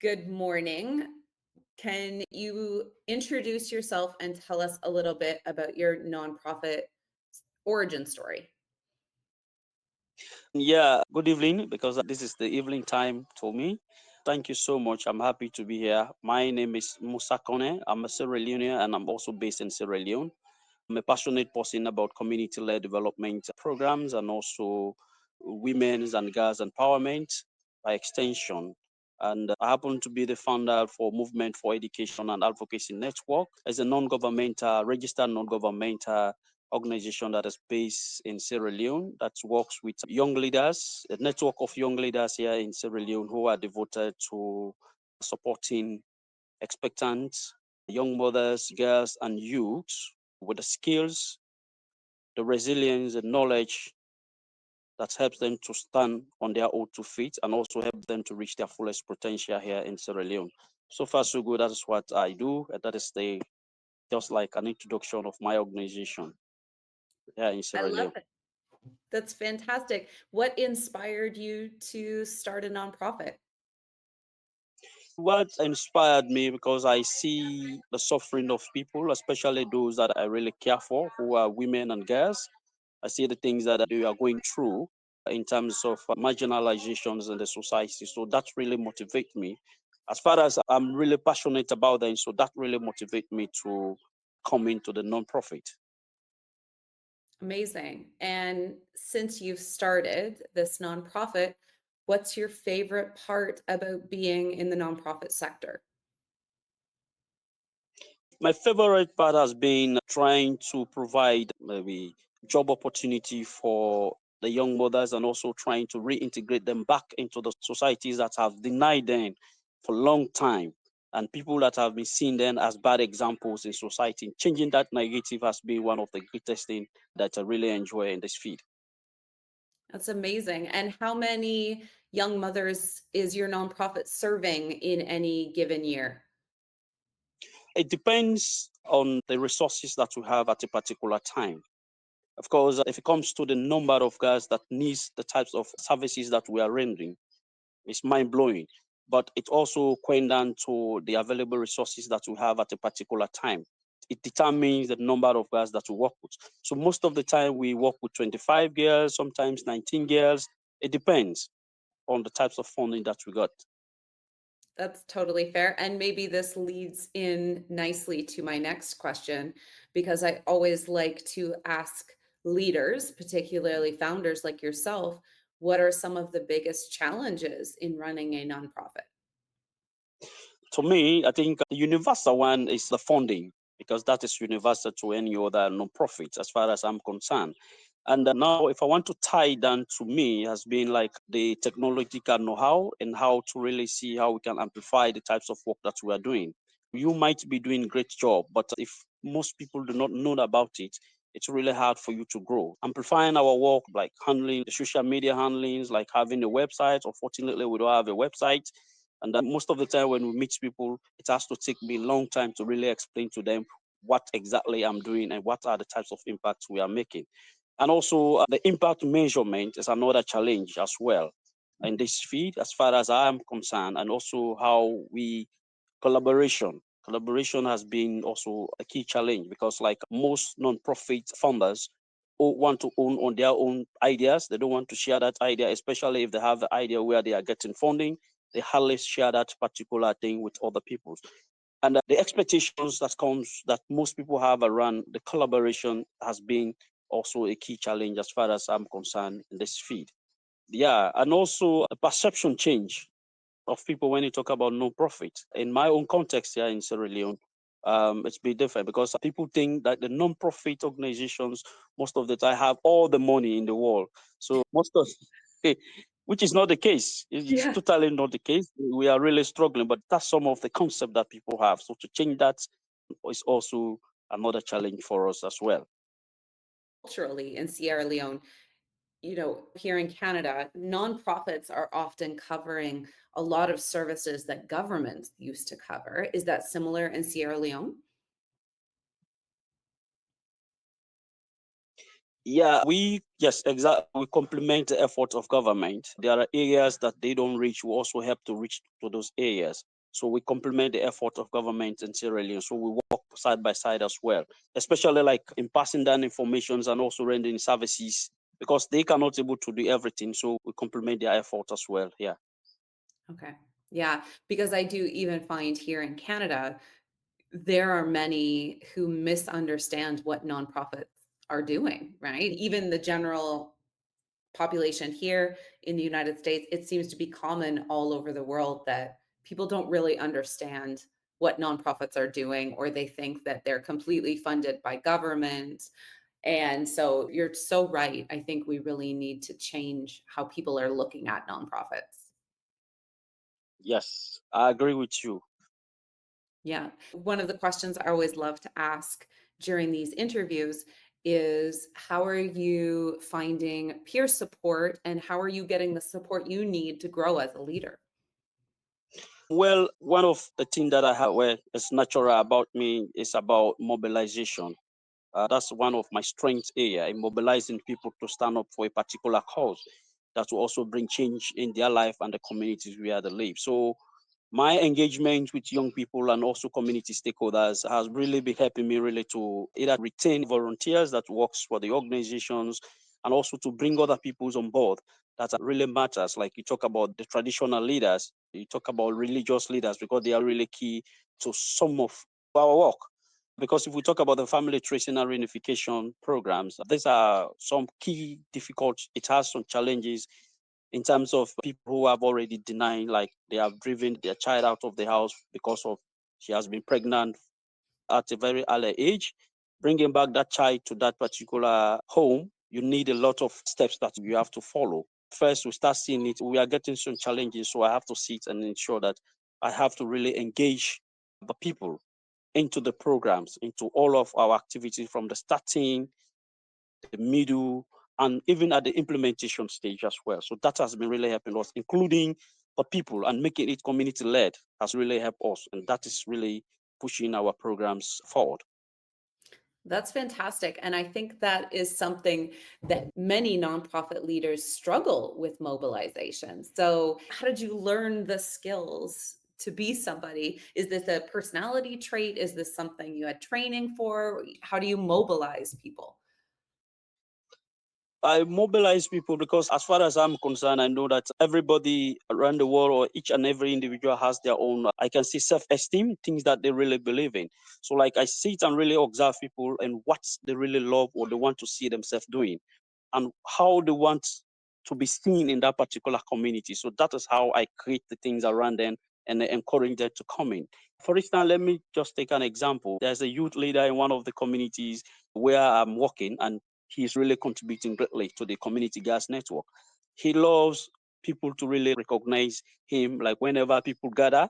Good morning. Can you introduce yourself and tell us a little bit about your nonprofit origin story? Yeah, good evening, because this is the evening time for me. Thank you so much. I'm happy to be here. My name is Musa Konneh. I'm a Sierra Leonean and I'm also based in Sierra Leone. I'm a passionate person about community led development programs and also women's and girls' empowerment by extension. And I happen to be the founder for Movement for Education and Advocacy Network as a registered non governmental organization that is based in Sierra Leone that works with young leaders, a network of young leaders here in Sierra Leone who are devoted to supporting expectant young mothers, girls, and youth with the skills, the resilience, the knowledge that helps them to stand on their own two feet and also help them to reach their fullest potential here in Sierra Leone. So far, so good. That is what I do. And that is just like an introduction of my organization here in I Sierra love Leone. it. That's fantastic. What inspired you to start a nonprofit? What inspired me because I see the suffering of people, especially those that I really care for, who are women and girls. I see the things that they are going through in terms of marginalizations in the society. So that really motivates me. As far as I'm really passionate about them, so that really motivates me to come into the nonprofit. Amazing. And since you've started this nonprofit, what's your favorite part about being in the nonprofit sector? My favorite part has been trying to provide maybe job opportunity for the young mothers and also trying to reintegrate them back into the societies that have denied them for a long time and people that have been seen then as bad examples in society. Changing that negative has been one of the greatest things that I really enjoy in this field. That's amazing. And how many young mothers is your nonprofit serving in any given year? It depends on the resources that we have at a particular time. Of course, if it comes to the number of girls that needs the types of services that we are rendering, it's mind blowing. But it also comes down to the available resources that we have at a particular time. It determines the number of girls that we work with. So most of the time we work with 25 girls, sometimes 19 girls. It depends on the types of funding that we got. That's totally fair. And maybe this leads in nicely to my next question, because I always like to ask leaders, particularly founders like yourself, what are some of the biggest challenges in running a nonprofit? To me, I think the universal one is the funding because that is universal to any other nonprofit as far as I'm concerned. And now, if I want to tie it down to me, has been like the technological know-how and how to really see how we can amplify the types of work that we are doing. You might be doing a great job, but if most people do not know about it, it's really hard for you to grow. Amplifying our work, like handling the social media handlings, like having a website. Unfortunately, we don't have a website. And most of the time when we meet people, it has to take me a long time to really explain to them what exactly I'm doing and what are the types of impacts we are making. And also, the impact measurement is another challenge as well in this field, as far as I am concerned, and also how we collaboration. Collaboration has been also a key challenge because, like most non-profit founders, want to own on their own ideas. They don't want to share that idea, especially if they have the idea where they are getting funding. They hardly share that particular thing with other people. And the expectations that most people have around the collaboration has been also a key challenge as far as I'm concerned in this field. Yeah, and also a perception change of people when you talk about non-profit. In my own context here in Sierra Leone, it's been different because people think that the non-profit organizations most of the time have all the money in the world. So most of which is not the case. It's Yeah. totally not the case. We are really struggling, but that's some of the concept that people have. So to change that is also another challenge for us as well. Culturally in Sierra Leone, here in Canada, nonprofits are often covering a lot of services that governments used to cover. Is that similar in Sierra Leone? Yeah, yes, exactly. We complement the efforts of government. There are areas that they don't reach. We also help to reach to those areas. So we complement the effort of government in Sierra Leone. So we work side by side as well, especially like in passing down informations and also rendering services because they cannot able to do everything. So we complement their effort as well. Yeah. Okay. Yeah, because I do even find here in Canada, there are many who misunderstand what nonprofits are doing, right? Even the general population here in the United States, it seems to be common all over the world that people don't really understand what nonprofits are doing, or they think that they're completely funded by government. And so you're so right. I think we really need to change how people are looking at nonprofits. Yes, I agree with you. Yeah. One of the questions I always love to ask during these interviews is, how are you finding peer support and how are you getting the support you need to grow as a leader? Well, one of the things that I have where it's natural about me is about mobilization. That's one of my strengths area in mobilizing people to stand up for a particular cause that will also bring change in their life and the communities where they live. So my engagement with young people and also community stakeholders has really been helping me really to either retain volunteers that works for the organizations and also to bring other peoples on board that really matters. Like you talk about the traditional leaders, you talk about religious leaders because they are really key to some of our work. Because if we talk about the family tracing and reunification programs, these are some key difficult, it has some challenges in terms of people who have already denied, like they have driven their child out of the house because of she has been pregnant at a very early age. Bringing back that child to that particular home, you need a lot of steps that you have to follow. First, we start seeing it. We are getting some challenges, so I have to sit and ensure that I have to really engage the people into the programs, into all of our activities from the starting, the middle, and even at the implementation stage as well. So that has been really helping us, including the people and making it community led has really helped us. And that is really pushing our programs forward. That's fantastic. And I think that is something that many nonprofit leaders struggle with, mobilization. So, how did you learn the skills to be somebody? Is this a personality trait? Is this something you had training for? How do you mobilize people? I mobilize people because, as far as I'm concerned, I know that everybody around the world or each and every individual has their own, I can see self esteem, things that they really believe in. So, like, I sit and really observe people and what they really love or they want to see themselves doing and how they want to be seen in that particular community. So, that is how I create the things around them and encourage them to come in. For instance, let me just take an example. There's a youth leader in one of the communities where I'm working, and he's really contributing greatly to the community gas network. He loves people to really recognize him. Like whenever people gather,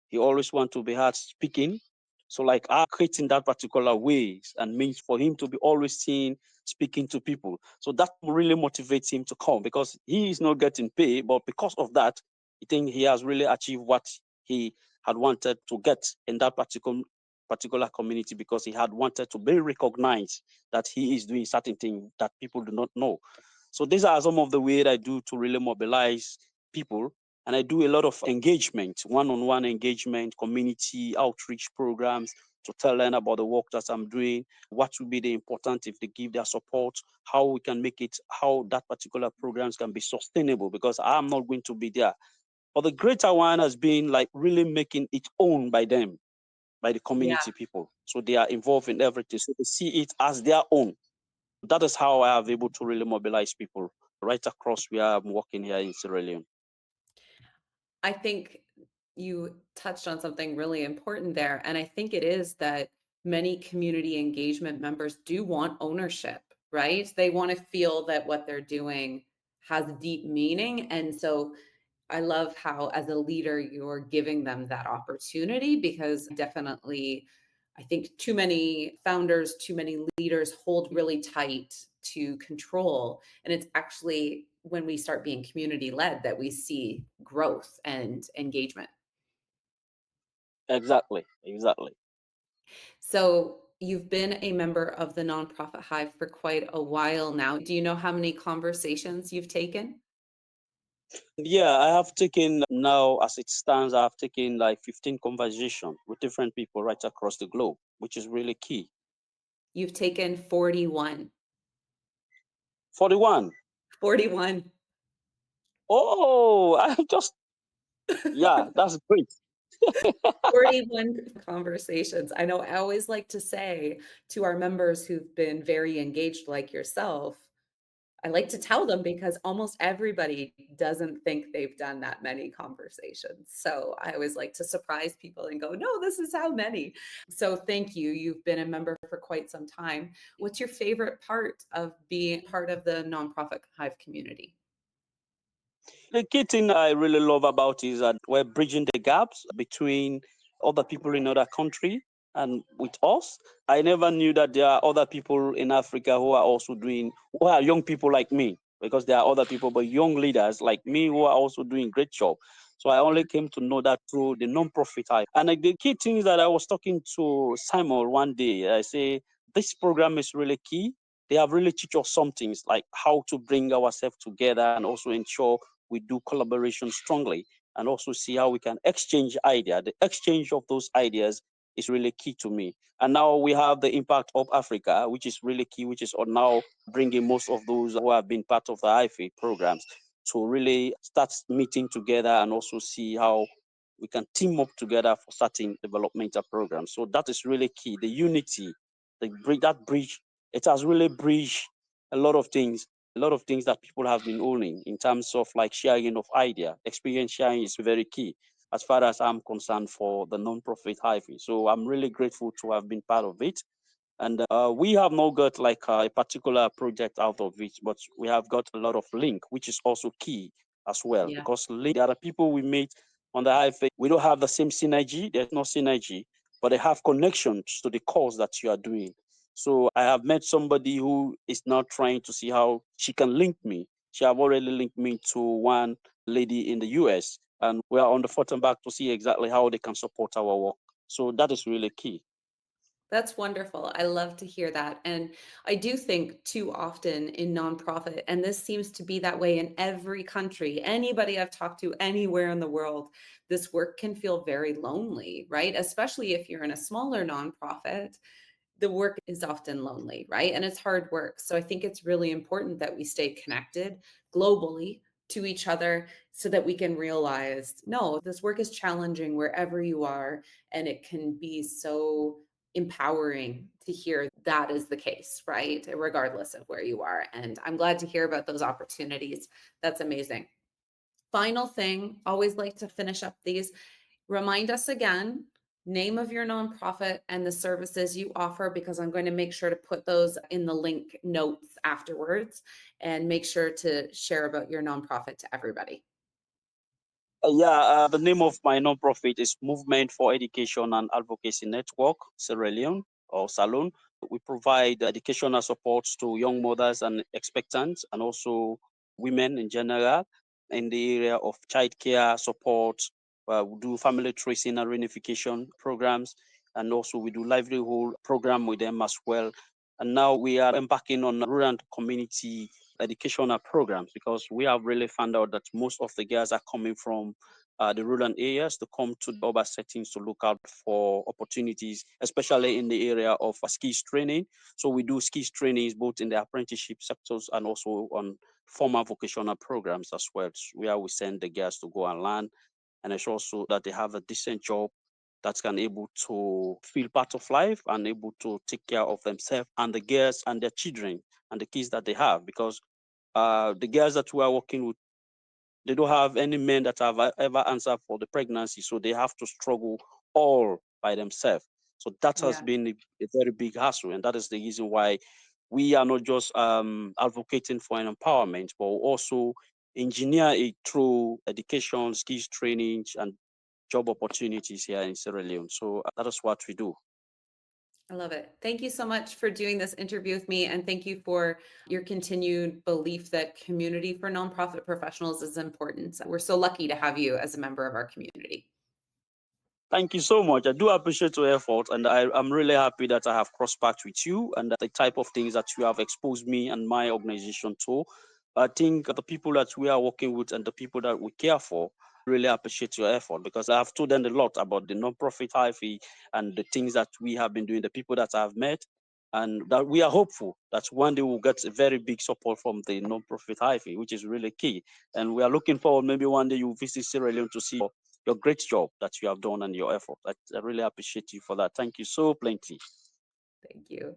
he always want to be heard speaking. So like I creating that particular ways and means for him to be always seen speaking to people. So that really motivates him to come because he is not getting paid, but because of that, I think he has really achieved what he had wanted to get in that particular community because he had wanted to be recognized that he is doing certain things that people do not know. So these are some of the ways I do to really mobilize people. And I do a lot of engagement, one-on-one engagement, community outreach programs to tell them about the work that I'm doing, what will be the important if they give their support, how we can make it, how that particular programs can be sustainable because I'm not going to be there. But the greater one has been like really making it owned by them, by the Yeah. community people. So they are involved in everything. So they see it as their own. That is how I have able to really mobilize people right across where I'm working here in Sierra Leone. I think you touched on something really important there. And I think it is that many community engagement members do want ownership, right? They want to feel that what they're doing has deep meaning. And so I love how, as a leader, you're giving them that opportunity because definitely, I think too many founders, too many leaders hold really tight to control. And it's actually when we start being community led that we see growth and engagement. Exactly, exactly. So, You've been a member of the Nonprofit Hive for quite a while now. Do you know how many conversations you've taken? Yeah, I have taken now, as it stands, I have taken like 15 conversations with different people right across the globe, which is really key. You've taken 41. 41. 41. Oh, I just, yeah, that's great. 41 conversations. I know I always like to say to our members who've been very engaged like yourself, I like to tell them because almost everybody doesn't think they've done that many conversations. So I always like to surprise people and go, no, this is how many. So thank you. You've been a member for quite some time. What's your favorite part of being part of the Nonprofit Hive community? The key thing I really love about is that we're bridging the gaps between other people in other country and with us. I never knew that there are other people in Africa who are also doing, who are young people like me, because there are other people, but young leaders like me who are also doing great job. So I only came to know that through the non-profit. And like, the key thing is that I was talking to Simon one day. I say, this program is really key. They have really teach us some things like how to bring ourselves together and also ensure we do collaboration strongly and also see how we can exchange ideas. The exchange of those ideas is really key to me. And now we have the impact of Africa, which is really key, which is on now bringing most of those who have been part of the IFA programs to really start meeting together and also see how we can team up together for certain developmental programs. So that is really key. The unity, that bridge, it has really bridged a lot of things, that people have been owning in terms of like sharing of idea. Experience sharing is very key as far as I'm concerned for the non-profit Hive. So I'm really grateful to have been part of it. And we have not got like a particular project out of it, but we have got a lot of link, which is also key as well. Yeah. Because there are people we meet on the Hive, we don't have the same synergy. There's no synergy, but they have connections to the cause that you are doing. So I have met somebody who is now trying to see how she can link me. She have already linked me to one lady in the US, and we are on the front and back to see exactly how they can support our work. So that is really key. That's wonderful. I love to hear that. And I do think too often in nonprofit, and this seems to be that way in every country, anybody I've talked to anywhere in the world, this work can feel very lonely, right? Especially if you're in a smaller nonprofit, the work is often lonely, right? And it's hard work. So I think it's really important that we stay connected globally to each other so that we can realize no, this work is challenging wherever you are. And it can be so empowering to hear that is the case, right? Regardless of where you are. And I'm glad to hear about those opportunities. That's amazing. Final thing, always like to finish up these. Remind us again, name of your nonprofit and the services you offer, because I'm going to make sure to put those in the link notes afterwards and make sure to share about your nonprofit to everybody. The name of my nonprofit is Movement for Education and Advocacy Network, Sierra Leone or Salon. We provide educational support to young mothers and expectants and also women in general in the area of childcare support. We do family tracing and reunification programs, and also we do livelihood program with them as well. And now we are embarking on rural and community educational programs because we have really found out that most of the girls are coming from the rural areas to come to the urban settings to look out for opportunities, especially in the area of skills training. So we do skills trainings both in the apprenticeship sectors and also on formal vocational programs as well, where we send the girls to go and learn. And it's also that they have a decent job that can able to feel part of life and able to take care of themselves and the girls and their children and the kids that they have because the girls that we are working with, they don't have any men that have ever answered for the pregnancy, so they have to struggle all by themselves. So that has Yeah, been a very big hassle, and that is the reason why we are not just advocating for an empowerment, but also engineer it through education, skills training, and job opportunities here in Sierra Leone. So that is what we do. I love it. Thank you so much for doing this interview with me. And thank you for your continued belief that community for nonprofit professionals is important. We're so lucky to have you as a member of our community. Thank you so much. I do appreciate your effort, and I'm really happy that I have crossed paths with you and the type of things that you have exposed me and my organization to. I think the people that we are working with and the people that we care for really appreciate your effort, because I have told them a lot about the non-profit Hive and the things that we have been doing, the people that I've met, and that we are hopeful that one day we'll get a very big support from the non-profit Hive, which is really key. And we are looking forward, maybe one day you visit Sierra Leone to see your great job that you have done and your effort. I really appreciate you for that. Thank you so plenty. Thank you.